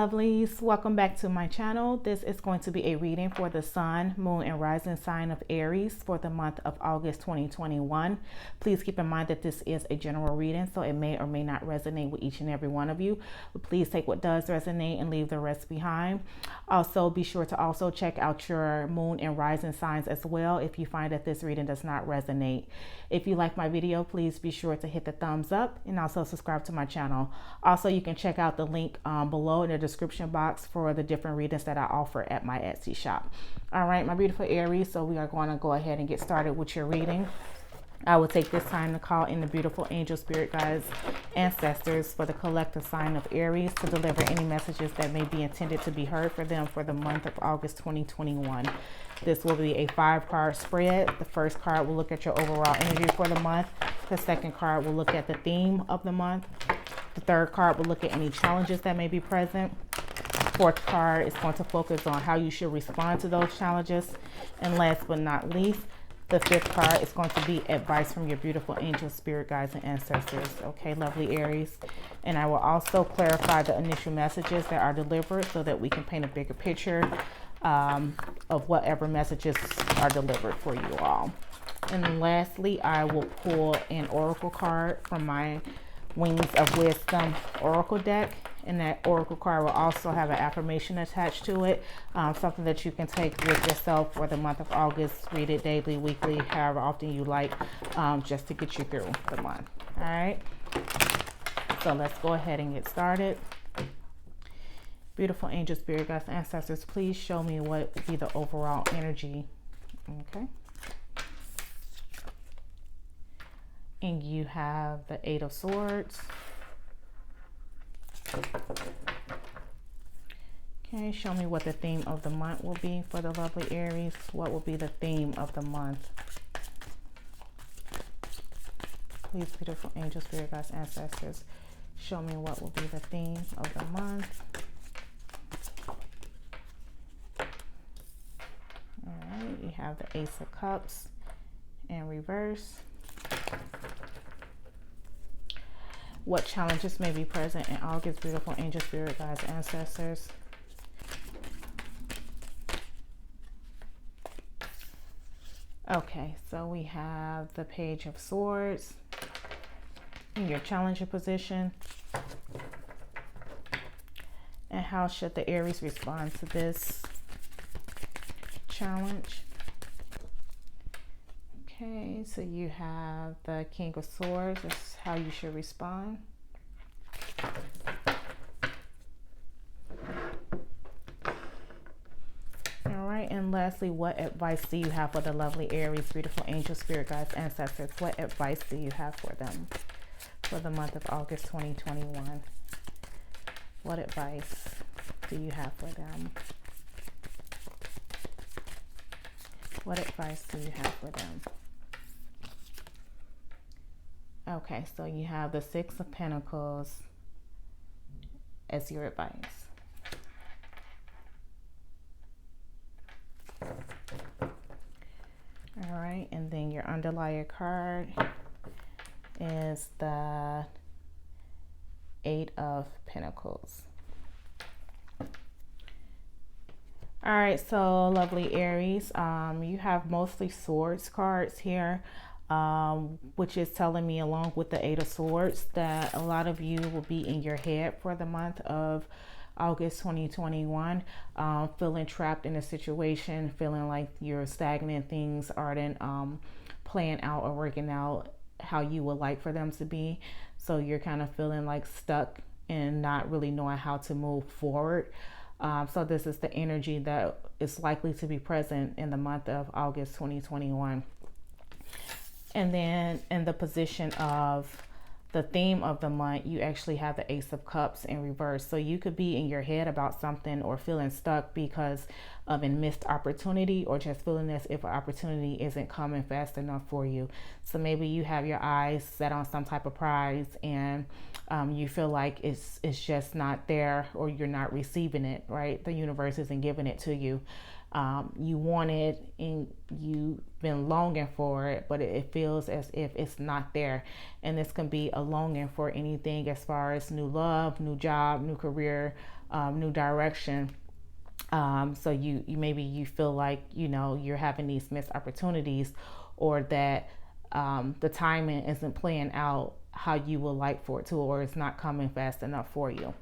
lovelies, welcome back to my channel. This is going to be a reading for the sun, moon, and rising sign of Aries for the month of August 2021. Please keep in mind that this is a general reading, so it may or may not resonate with each and every one of you. But please take what does resonate and leave the rest behind. Also, be sure to also check out your moon and rising signs as well if you find that this reading does not resonate. If you like my video, please be sure to hit the thumbs up and also subscribe to my channel. Also, you can check out the link below in the description box for the different readings that I offer at my Etsy shop. All right, my beautiful Aries, so we are going to go ahead and get started with your reading. I will take this time to call in the beautiful angel, spirit guides, ancestors for the collective sign of Aries to deliver any messages that may be intended to be heard for them for the month of August 2021. This will be a 5-card spread. The first card will look at your overall energy for the month. The second card will look at the theme of the month. The third card will look at any challenges that may be present. Fourth card is going to focus on how you should respond to those challenges. And last but not least, the fifth card is going to be advice from your beautiful angels, spirit guides, and ancestors. Okay, lovely Aries. And I will also clarify the initial messages that are delivered so that we can paint a bigger picture of whatever messages are delivered for you all. And lastly, I will pull an oracle card from my Wings of Wisdom oracle deck, and that oracle card will also have an affirmation attached to it, something that you can take with yourself for the month of August. Read it daily, weekly, however often you like, just to get you through the month. All right, so let's go ahead and get started. Beautiful angels, spirit guides, ancestors, please show me what would be the overall energy. Okay, and you have the 8 of Swords. Okay, show me what the theme of the month will be for the lovely Aries. What will be the theme of the month? Please, beautiful angels, spirit guides, ancestors, show me what will be the theme of the month. All right, you have the Ace of Cups in reverse. What challenges may be present in August, beautiful angel, spirit guides, ancestors? Okay, so we have the Page of Swords in your challenger position. And how should the Aries respond to this challenge? Okay, so you have the King of Swords. That's how you should respond. All right, and lastly, what advice do you have for the lovely Aries, beautiful angel, spirit guides, ancestors? What advice do you have for them for the month of August 2021? What advice do you have for them? What advice do you have for them? Okay, so you have the 6 of Pentacles as your advice. All right, and then your underlying card is the 8 of Pentacles. All right, so lovely Aries, you have mostly swords cards here. Which is telling me, along with the 8 of Swords, that a lot of you will be in your head for the month of August 2021, feeling trapped in a situation, feeling like you're stagnant, things aren't playing out or working out how you would like for them to be. So you're kind of feeling like stuck and not really knowing how to move forward. So this is the energy that is likely to be present in the month of August 2021. And then in the position of the theme of the month, you actually have the Ace of Cups in reverse. So you could be in your head about something or feeling stuck because of a missed opportunity, or just feeling as if an opportunity isn't coming fast enough for you. So maybe you have your eyes set on some type of prize and you feel like it's just not there, or you're not receiving it, right? The universe isn't giving it to you. You want it and you've been longing for it, but it feels as if it's not there. And this can be a longing for anything as far as new love, new job, new career, new direction. So you maybe you feel like, you know, you're having these missed opportunities, or that the timing isn't playing out how you would like for it to, or it's not coming fast enough for you.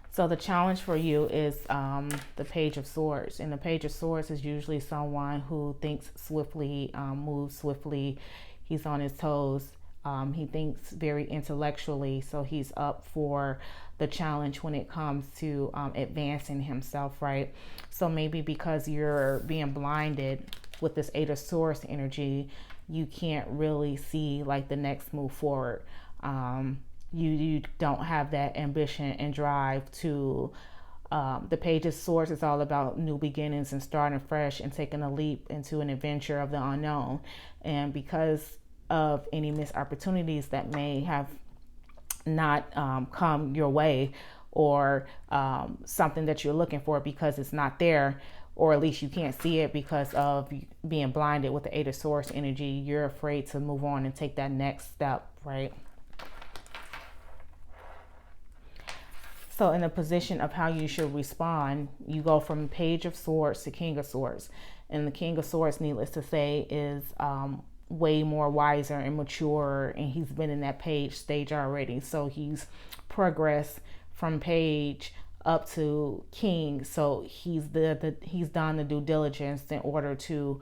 So the challenge for you is the Page of Swords. And the Page of Swords is usually someone who thinks swiftly, moves swiftly. He's on his toes. He thinks very intellectually. So he's up for the challenge when it comes to advancing himself, right? So maybe because you're being blinded with this Eight of Swords energy, you can't really see like the next move forward. You don't have that ambition and drive to, the Page of Swords is all about new beginnings and starting fresh and taking a leap into an adventure of the unknown. And because of any missed opportunities that may have not come your way, or something that you're looking for because it's not there, or at least you can't see it because of being blinded with the Eight of Swords energy, you're afraid to move on and take that next step, right? So in the position of how you should respond, you go from Page of Swords to King of Swords. And the King of Swords, needless to say, is way more wiser and mature, and he's been in that page stage already. So he's progressed from page up to king. So he's he's done the due diligence in order to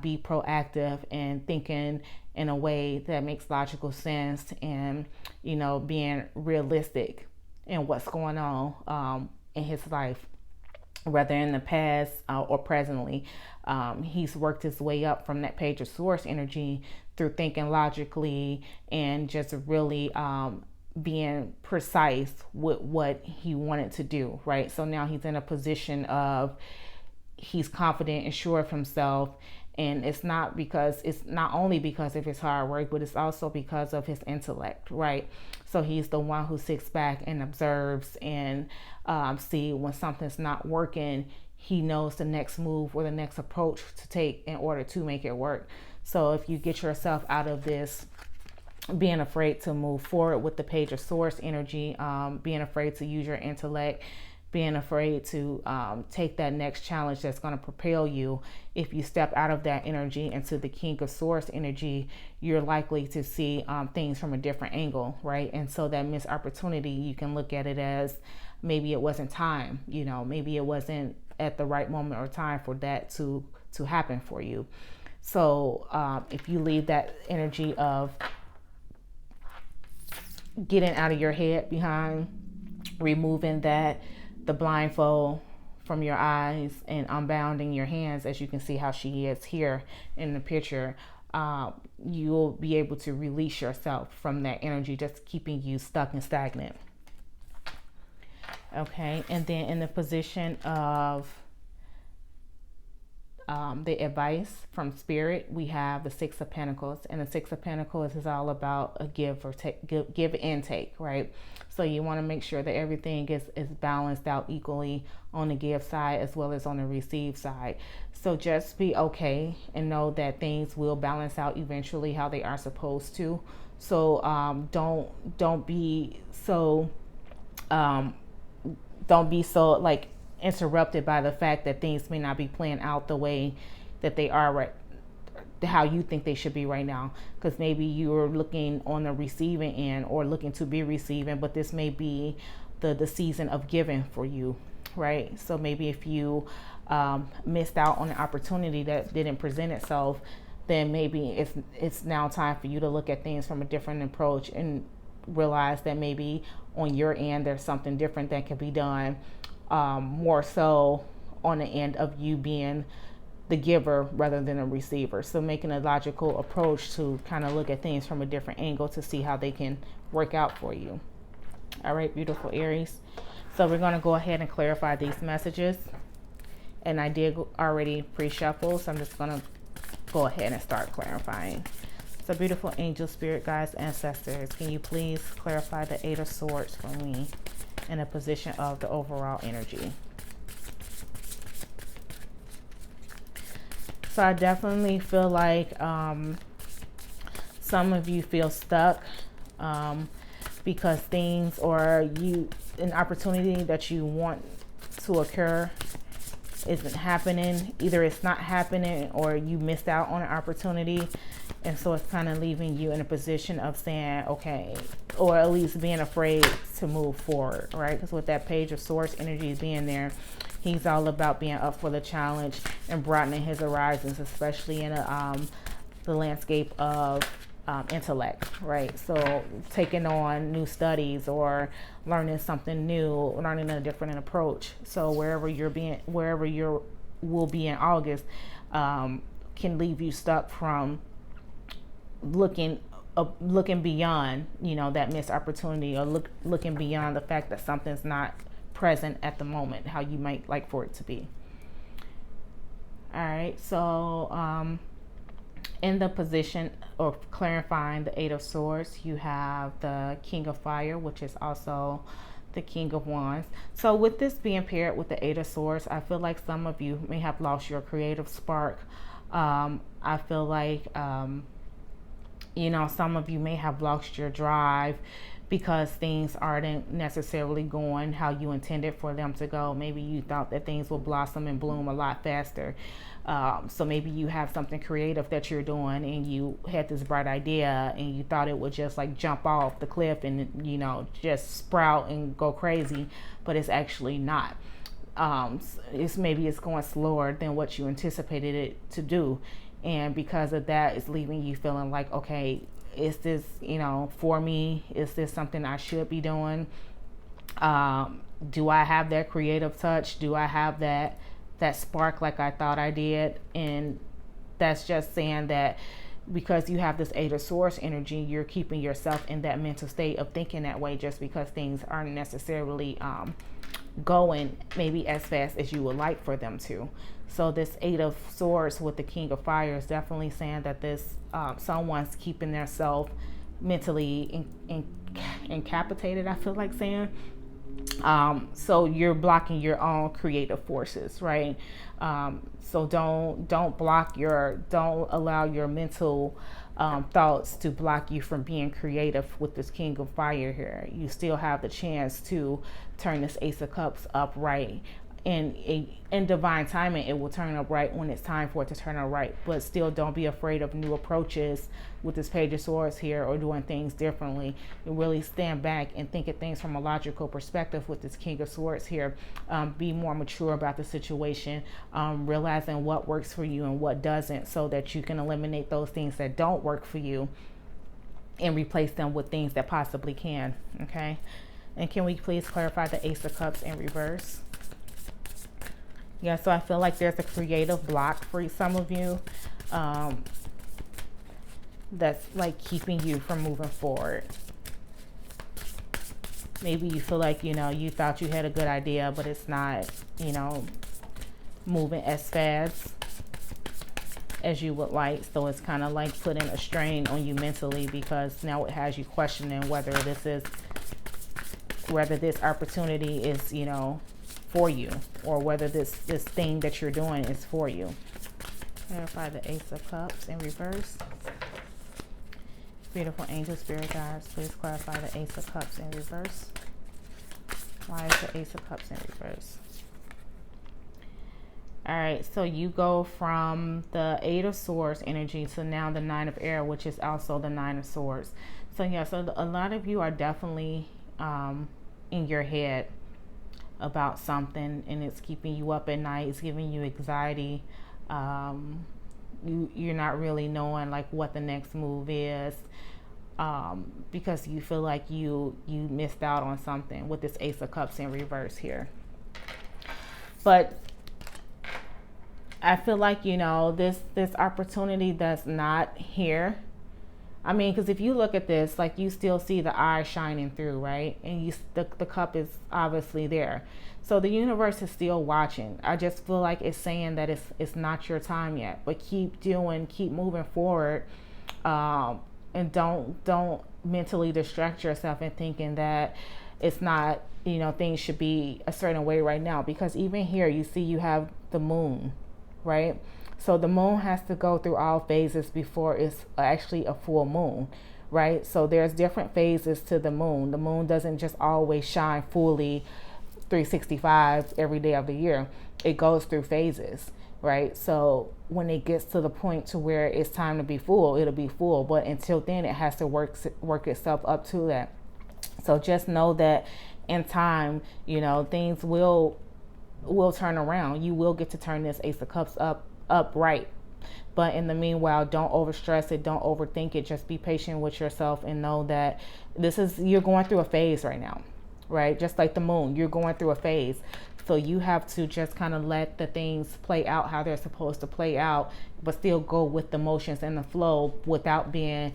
be proactive and thinking in a way that makes logical sense, and, you know, being realistic in what's going on in his life, whether in the past or presently. He's worked his way up from that Page of Swords energy through thinking logically and just really being precise with what he wanted to do, right? So now he's in a position of, he's confident and sure of himself. And it's not only because of his hard work, but it's also because of his intellect, right? So he's the one who sits back and observes and see when something's not working. He knows the next move or the next approach to take in order to make it work. So if you get yourself out of this being afraid to move forward with the Page of Swords energy, being afraid to use your intellect, being afraid to take that next challenge that's going to propel you, if you step out of that energy into the King of Swords energy, you're likely to see things from a different angle, right? And so that missed opportunity, you can look at it as maybe it wasn't time, you know, maybe it wasn't at the right moment or time for that to happen for you. So if you leave that energy of getting out of your head behind, removing the blindfold from your eyes and unbounding your hands, as you can see how she is here in the picture, you'll be able to release yourself from that energy just keeping you stuck and stagnant. Okay, and then in the position of the advice from Spirit, we have the Six of Pentacles, and the Six of Pentacles is all about a give and take, right? So you want to make sure that everything is balanced out equally on the give side as well as on the receive side. So just be okay and know that things will balance out eventually how they are supposed to. So don't be so like interrupted by the fact that things may not be playing out the way that they are right, how you think they should be right now, because maybe you're looking on the receiving end or looking to be receiving, but this may be the season of giving for you, right? So maybe if you missed out on an opportunity that didn't present itself, then maybe it's now time for you to look at things from a different approach and realize that maybe on your end there's something different that can be done, more so on the end of you being the giver rather than a receiver. So making a logical approach to kind of look at things from a different angle to see how they can work out for you. All right, beautiful Aries. So we're going to go ahead and clarify these messages. And I did already pre-shuffle, so I'm just going to go ahead and start clarifying. So beautiful angel, spirit guides, ancestors, can you please clarify the Eight of Swords for me in a position of the overall energy? So I definitely feel like some of you feel stuck because things, or an opportunity that you want to occur isn't happening. Either it's not happening or you missed out on an opportunity. And so it's kind of leaving you in a position of saying, okay, or at least being afraid to move forward, right? Because with that Page of Swords energy being there, he's all about being up for the challenge and broadening his horizons, especially in the landscape of intellect, right? So taking on new studies or learning something new, learning a different approach. So wherever you will be in August can leave you stuck from looking beyond, you know, that missed opportunity, or looking beyond the fact that something's not present at the moment how you might like for it to be. All right, so in the position of clarifying the Eight of Swords, you have the King of Fire, which is also the King of Wands. So with this being paired with the Eight of Swords, I feel like some of you may have lost your creative spark. I feel like you know, some of you may have lost your drive because things aren't necessarily going how you intended for them to go. Maybe you thought that things will blossom and bloom a lot faster. So maybe you have something creative that you're doing and you had this bright idea and you thought it would just like jump off the cliff and, you know, just sprout and go crazy, but it's actually not. Maybe it's going slower than what you anticipated it to do. And because of that, it's leaving you feeling like, okay, is this, you know, for me? Is this something I should be doing? Do I have that creative touch? Do I have that spark like I thought I did? And that's just saying that because you have this Eight of Swords energy, you're keeping yourself in that mental state of thinking that way just because things aren't necessarily going maybe as fast as you would like for them to. So this Eight of Swords with the King of Fire is definitely saying that this someone's keeping themselves mentally incapacitated, I feel like saying. So you're blocking your own creative forces, right? So don't allow your mental thoughts to block you from being creative with this King of Fire here. You still have the chance to turn this Ace of Cups upright. In divine timing, it will turn upright when it's time for it to turn upright. But still, don't be afraid of new approaches with this Page of Swords here, or doing things differently. You really stand back and think of things from a logical perspective with this King of Swords here. Be more mature about the situation, realizing what works for you and what doesn't, so that you can eliminate those things that don't work for you and replace them with things that possibly can. Okay, and can we please clarify the Ace of Cups in reverse? Yeah, so I feel like there's a creative block for some of you that's like keeping you from moving forward. Maybe you feel like, you know, you thought you had a good idea, but it's not, you know, moving as fast as you would like. So it's kind of like putting a strain on you mentally, because now it has you questioning whether this opportunity is, you know, for you, or whether this thing that you're doing is for you. Clarify the Ace of Cups in reverse. Beautiful angel, spirit guides, please clarify the Ace of Cups in reverse. Why is the Ace of Cups in reverse? All right, so you go from the Eight of Swords energy to now the Nine of Air, which is also the Nine of Swords. So yeah, so a lot of you are definitely in your head about something, and it's keeping you up at night. It's giving you anxiety. You're not really knowing like what the next move is, because you feel like you missed out on something with this Ace of Cups in reverse here. But I feel like, you know, this opportunity that's not here. I mean, because if you look at this, like, you still see the eye shining through, right? And the cup is obviously there. So the universe is still watching. I just feel like it's saying that it's not your time yet, but keep moving forward, and don't mentally distract yourself in thinking that it's not, you know, things should be a certain way right now. Because even here, you see you have the moon, right? So the moon has to go through all phases before it's actually a full moon, right? So there's different phases to the moon. The moon doesn't just always shine fully 365 every day of the year. It goes through phases, right? So when it gets to the point to where it's time to be full, it'll be full. But until then, it has to work itself up to that. So just know that in time, you know, things will turn around. You will get to turn this Ace of Cups upright. But in the meanwhile, don't overstress it, don't overthink it. Just be patient with yourself and know that you're going through a phase right now, right? Just like the moon, you're going through a phase. So you have to just kind of let the things play out how they're supposed to play out, but still go with the motions and the flow without being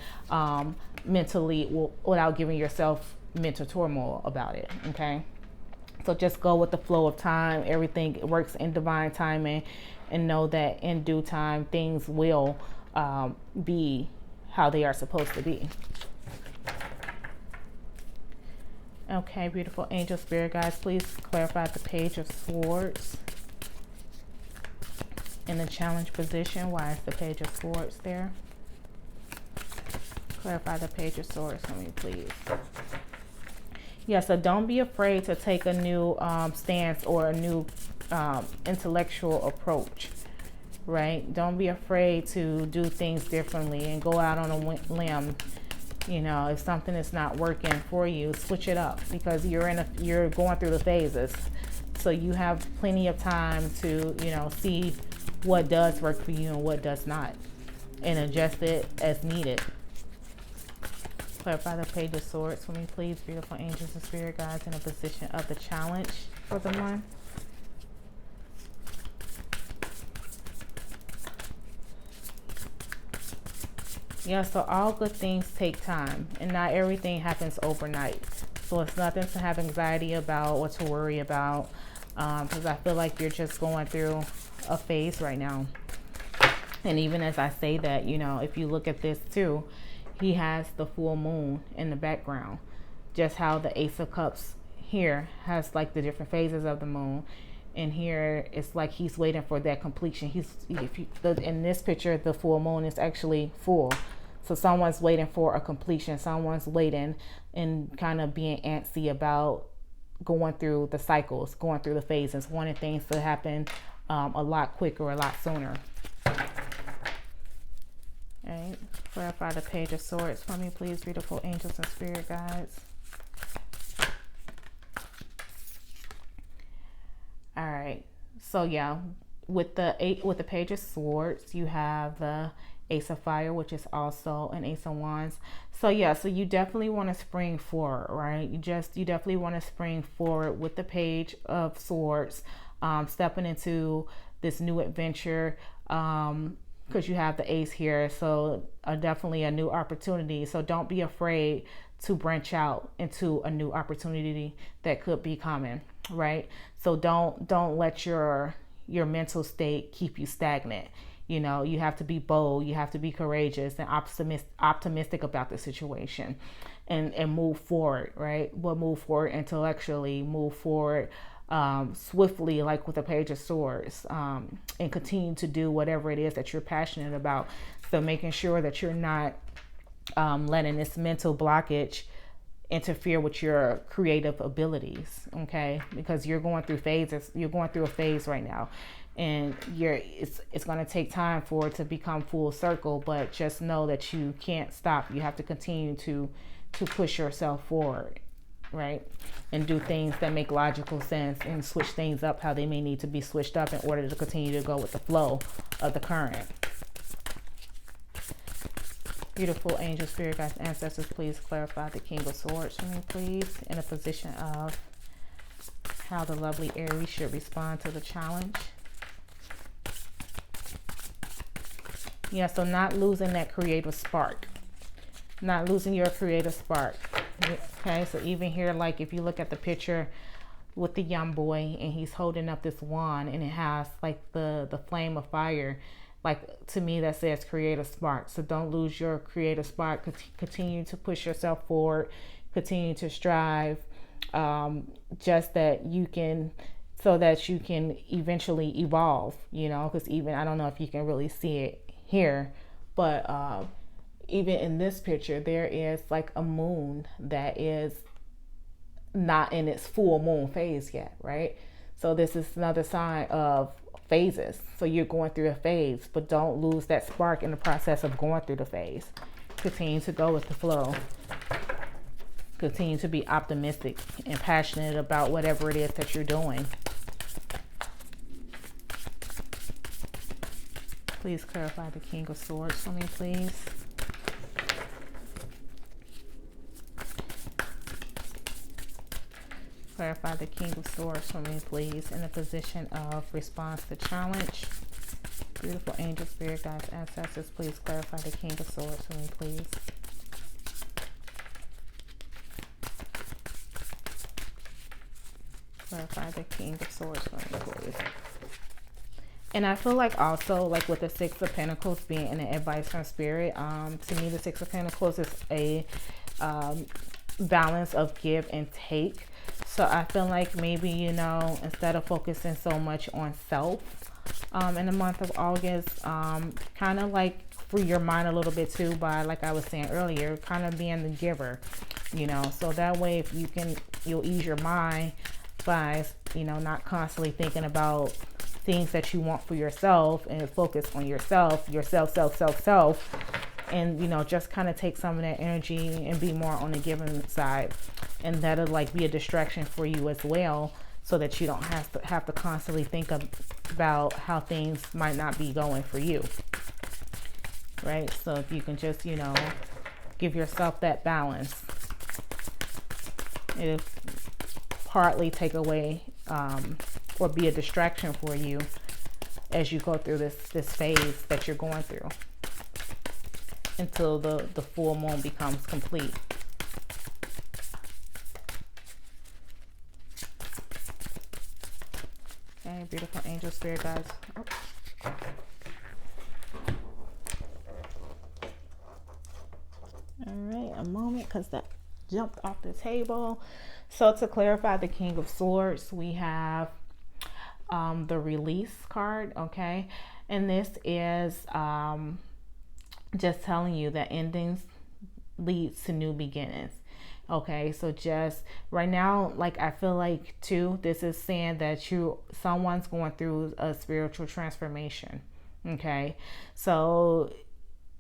without giving yourself mental turmoil about it, okay? So just go with the flow of time. Everything works in divine timing, and know that in due time, things will be how they are supposed to be. Okay, beautiful angel spirit guys, please clarify the Page of Swords in the challenge position. Why is the Page of Swords there? Clarify the Page of Swords for me, please. Yeah, so don't be afraid to take a new stance or a new intellectual approach, right? Don't be afraid to do things differently and go out on a limb. You know, if something is not working for you, switch it up, because you're going through the phases. So you have plenty of time to, you know, see what does work for you and what does not, and adjust it as needed. Clarify the Page of Swords for me, please, beautiful angels and spirit guides, in a position of the challenge for the month. Yeah, so all good things take time, and not everything happens overnight. So it's nothing to have anxiety about or to worry about, because I feel like you're just going through a phase right now. And even as I say that, you know, if you look at this too, he has the full moon in the background. Just how the Ace of Cups here has like the different phases of the moon, and here it's like he's waiting for that completion. In this picture, the full moon is actually full. So someone's waiting for a completion. Someone's waiting and kind of being antsy about going through the cycles, going through the phases, wanting things to happen a lot quicker, a lot sooner. All right, clarify the Page of Swords for me, please, beautiful angels and spirit guides. All right, so yeah, with the Page of Swords, you have the Ace of Fire, which is also an Ace of Wands. So yeah, so you definitely want to spring forward, right? You definitely want to spring forward with the Page of Swords, stepping into this new adventure, because you have the Ace here. So definitely a new opportunity. So don't be afraid to branch out into a new opportunity that could be coming, right? So don't let your mental state keep you stagnant. You know, you have to be bold, you have to be courageous and optimistic about the situation, and move forward, right? But move forward intellectually, move forward swiftly, like with the Page of Swords, and continue to do whatever it is that you're passionate about. So making sure that you're not letting this mental blockage interfere with your creative abilities, okay? Because you're going through phases. You're going through a phase right now, and it's going to take time for it to become full circle. But just know that you can't stop. You have to continue to push yourself forward, right? And do things that make logical sense, and switch things up how they may need to be switched up in order to continue to go with the flow of the current. Beautiful angel, spirit guides, ancestors, please clarify the King of Swords for me, please, in a position of how the lovely Aries should respond to the challenge. Yeah, so not losing that creative spark. Not losing your creative spark. Okay, so even here, like if you look at the picture with the young boy, and he's holding up this wand, and it has like the flame of fire. Like, to me, that says creative spark. So don't lose your creative spark. Continue to push yourself forward. Continue to strive. Just that you can so that you can eventually evolve, you know, because even, I don't know if you can really see it here, but even in this picture, there is like a moon that is not in its full moon phase yet, right? So this is another sign of phases. So you're going through a phase, but don't lose that spark in the process of going through the phase. Continue to go with the flow. Continue to be optimistic and passionate about whatever it is that you're doing. Please clarify the King of Swords for me, please. Clarify the King of Swords for me, please, in the position of response to challenge. Beautiful angel, spirit guides, ancestors, please clarify the King of Swords for me, please. Clarify the King of Swords for me, please. And I feel like also, like with the Six of Pentacles being an advice from Spirit, to me the Six of Pentacles is a balance of give and take. So I feel like maybe, you know, instead of focusing so much on self in the month of August, kind of like free your mind a little bit too by, like I was saying earlier, kind of being the giver, you know. So that way, if you can, you'll ease your mind by, you know, not constantly thinking about things that you want for yourself and focus on yourself, and, you know, just kind of take some of that energy and be more on the giving side. And that'll like be a distraction for you as well, so that you don't have to constantly think about how things might not be going for you, right? So if you can just, you know, give yourself that balance, it'll partly take away or be a distraction for you as you go through this phase that you're going through until the full moon becomes complete. Okay, beautiful angel, spirit guides. Oh. All right, a moment, because that jumped off the table. So to clarify the King of Swords, we have the release card, okay? And this is just telling you that endings leads to new beginnings. Okay, so just right now, like I feel like too, this is saying that someone's going through a spiritual transformation. Okay, so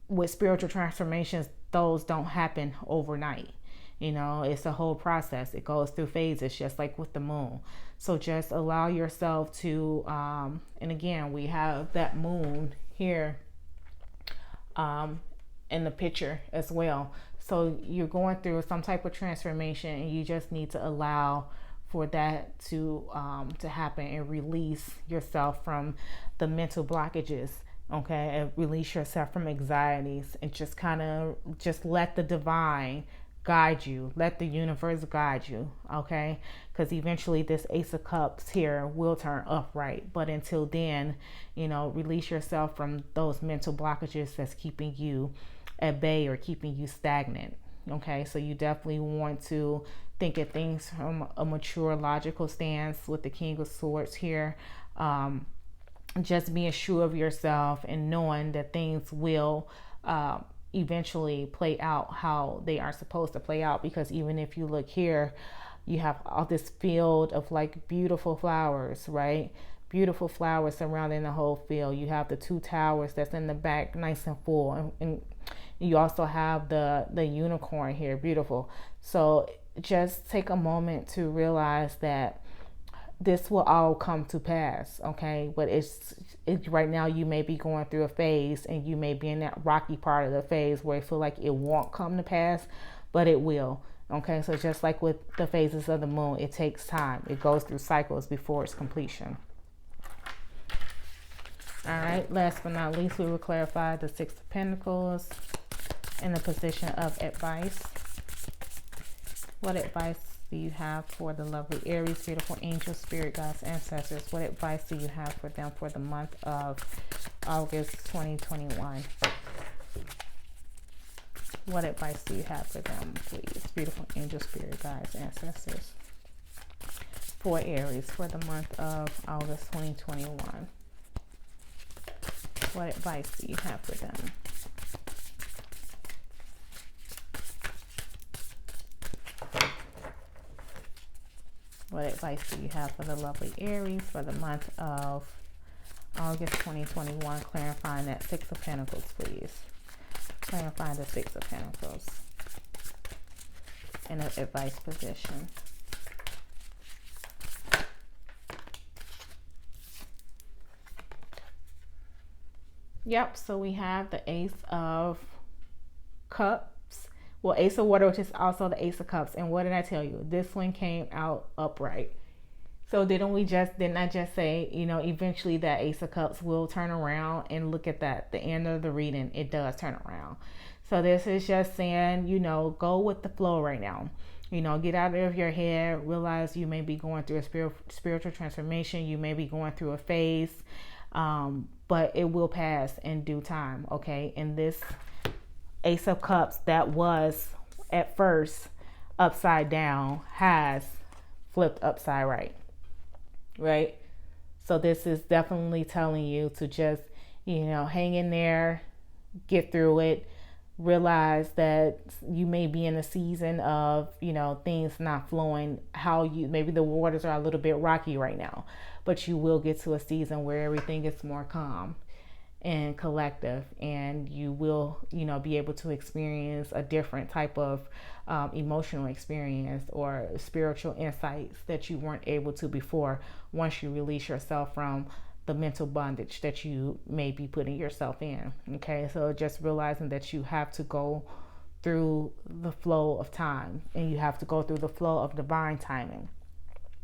with spiritual transformations, those don't happen overnight. You know, it's a whole process. It goes through phases, just like with the moon. So just allow yourself to, and again, we have that moon here in the picture as well. So you're going through some type of transformation, and you just need to allow for that to happen and release yourself from the mental blockages. Okay, and release yourself from anxieties, and just kind of just let the divine guide you, let the universe guide you. Okay, because eventually this Ace of Cups here will turn upright, but until then, you know, release yourself from those mental blockages that's keeping you at bay or keeping you stagnant. Okay, so you definitely want to think of things from a mature, logical stance with the King of Swords here. Just being sure of yourself and knowing that things will eventually play out how they are supposed to play out. Because even if you look here, you have all this field of like beautiful flowers, right? Beautiful flowers surrounding the whole field. You have the two towers that's in the back, nice and full, and you also have the unicorn here, beautiful. So just take a moment to realize that this will all come to pass, okay? But it's right now you may be going through a phase, and you may be in that rocky part of the phase where you feel like it won't come to pass, but it will, okay? So just like with the phases of the moon, it takes time. It goes through cycles before its completion. All right, last but not least, we will clarify the Six of Pentacles in the position of advice. What advice do you have for the lovely Aries, beautiful angels, spirit guides, ancestors? What advice do you have for them for the month of August 2021? What advice do you have for them, please? Beautiful angels, spirit guides, ancestors. for Aries for the month of August 2021. What advice do you have for them? What advice do you have for the lovely Aries for the month of August 2021? Clarifying that Six of Pentacles, please. Clarifying the Six of Pentacles in an advice position. Yep, so we have the Ace of Cups. Well, Ace of Water, which is also the Ace of Cups. And what did I tell you? This one came out upright. So didn't I just say, you know, eventually that Ace of Cups will turn around, and look at that. The end of the reading, it does turn around. So this is just saying, you know, go with the flow right now. You know, get out of your head. Realize you may be going through a spiritual transformation. You may be going through a phase. But it will pass in due time, okay? And this Ace of Cups that was at first upside down has flipped upside right? So this is definitely telling you to just, you know, hang in there, get through it. Realize that you may be in a season of, you know, things not flowing how you, maybe the waters are a little bit rocky right now, but you will get to a season where everything is more calm and collective, and you will, you know, be able to experience a different type of emotional experience or spiritual insights that you weren't able to before, once you release yourself from the mental bondage that you may be putting yourself in. Okay, so just realizing that you have to go through the flow of time, and you have to go through the flow of divine timing.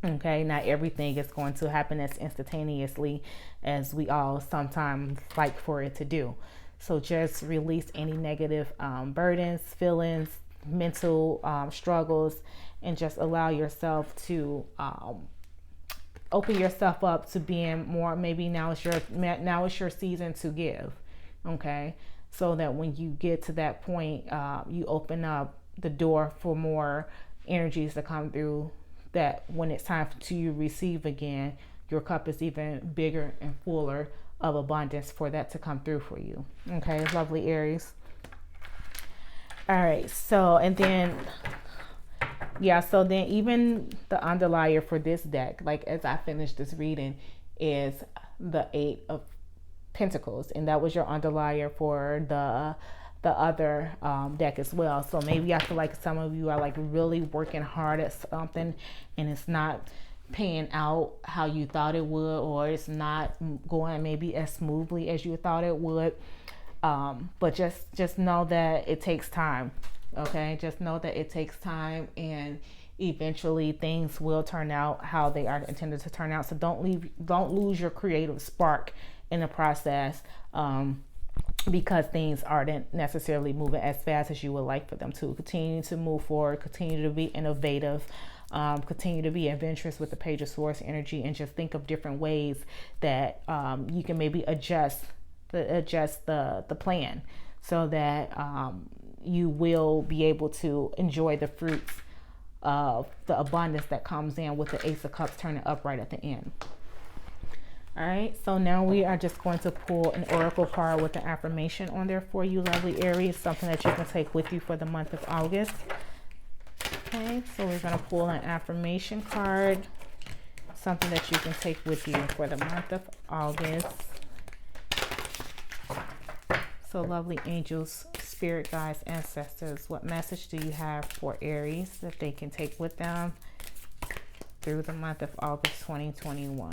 Okay, not everything is going to happen as instantaneously as we all sometimes like for it to do. So just release any negative burdens, feelings, mental struggles, and just allow yourself to open yourself up to being more. Maybe now it's your season to give. Okay, so that when you get to that point, you open up the door for more energies to come through, that when it's time to receive again, your cup is even bigger and fuller of abundance for that to come through for you. Okay, lovely Aries. All right, so, and then, yeah, so then even the underlier for this deck, like as I finish this reading, is the Eight of Pentacles, and that was your underlier for the other deck as well. So maybe I feel like some of you are like really working hard at something, and it's not paying out how you thought it would, or it's not going maybe as smoothly as you thought it would. But just know that it takes time. Okay, just know that it takes time, and eventually things will turn out how they are intended to turn out. So don't lose your creative spark in the process, because things aren't necessarily moving as fast as you would like for them to. Continue to move forward, continue to be innovative, continue to be adventurous with the Page of Swords energy, and just think of different ways that you can maybe adjust the plan, so that you will be able to enjoy the fruits of the abundance that comes in with the Ace of Cups turning upright at the end. All right, so now we are just going to pull an oracle card with an affirmation on there for you, lovely Aries, something that you can take with you for the month of August. Okay, so we're going to pull an affirmation card, something that you can take with you for the month of August. So lovely angels, spirit guides, ancestors, what message do you have for Aries that they can take with them through the month of August 2021?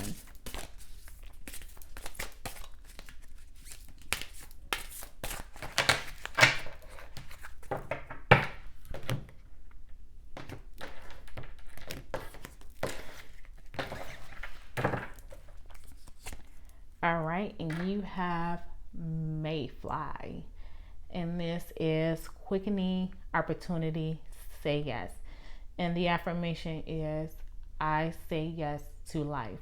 All right, and you have Mayfly, and this is quickening opportunity, say yes. And the affirmation is, I say yes to life.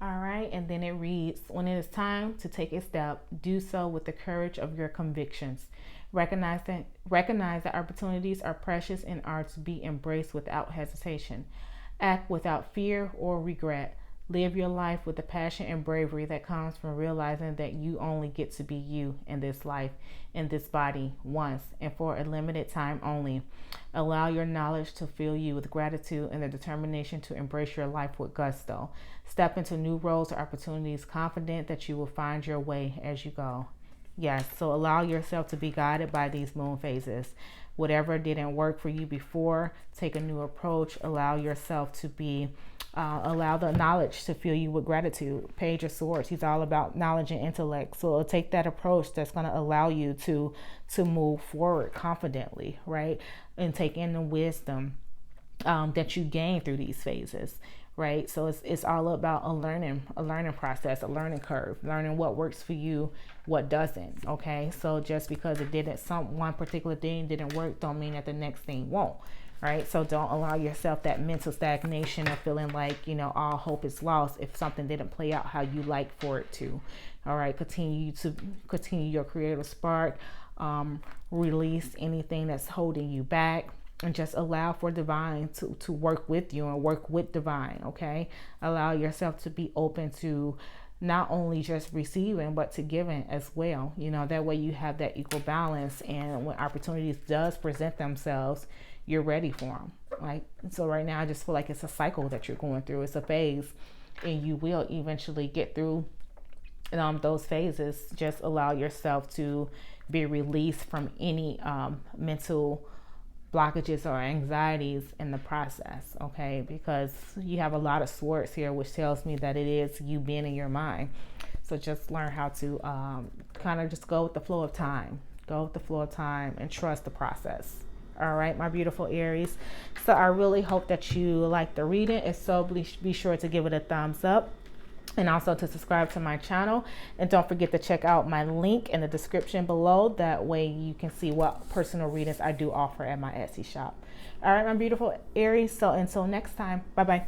All right, and then it reads, when it is time to take a step, do so with the courage of your convictions. Recognize that opportunities are precious and are to be embraced without hesitation. Act without fear or regret. Live your life with the passion and bravery that comes from realizing that you only get to be you in this life, in this body, once and for a limited time only. Allow your knowledge to fill you with gratitude and the determination to embrace your life with gusto. Step into new roles or opportunities, confident that you will find your way as you go. Yes, so allow yourself to be guided by these moon phases. Whatever didn't work for you before, take a new approach. Allow yourself to be, allow the knowledge to fill you with gratitude. Page of Swords, he's all about knowledge and intellect. So take that approach that's going to allow you to move forward confidently, right? And take in the wisdom that you gain through these phases. Right, so it's all about a learning process, a learning curve, learning what works for you, what doesn't. Okay, so just because it didn't, one particular thing didn't work, don't mean that the next thing won't. Right, so don't allow yourself that mental stagnation of feeling like, you know, all hope is lost if something didn't play out how you like for it to. All right, continue your creative spark, release anything that's holding you back. And just allow for divine to work with you and work with divine, okay? Allow yourself to be open to not only just receiving, but to giving as well. You know, that way you have that equal balance. And when opportunities does present themselves, you're ready for them. Like, so right now, I just feel like it's a cycle that you're going through. It's a phase, and you will eventually get through those phases. Just allow yourself to be released from any mental blockages or anxieties in the process, okay? Because you have a lot of swords here, which tells me that it is you being in your mind. So just learn how to kind of just go with the flow of time. Go with the flow of time and trust the process. All right, my beautiful Aries. So I really hope that you like the reading. If so, be sure to give it a thumbs up. And also to subscribe to my channel. And don't forget to check out my link in the description below. That way you can see what personal readings I do offer at my Etsy shop. All right, my beautiful Aries. So until next time, bye-bye.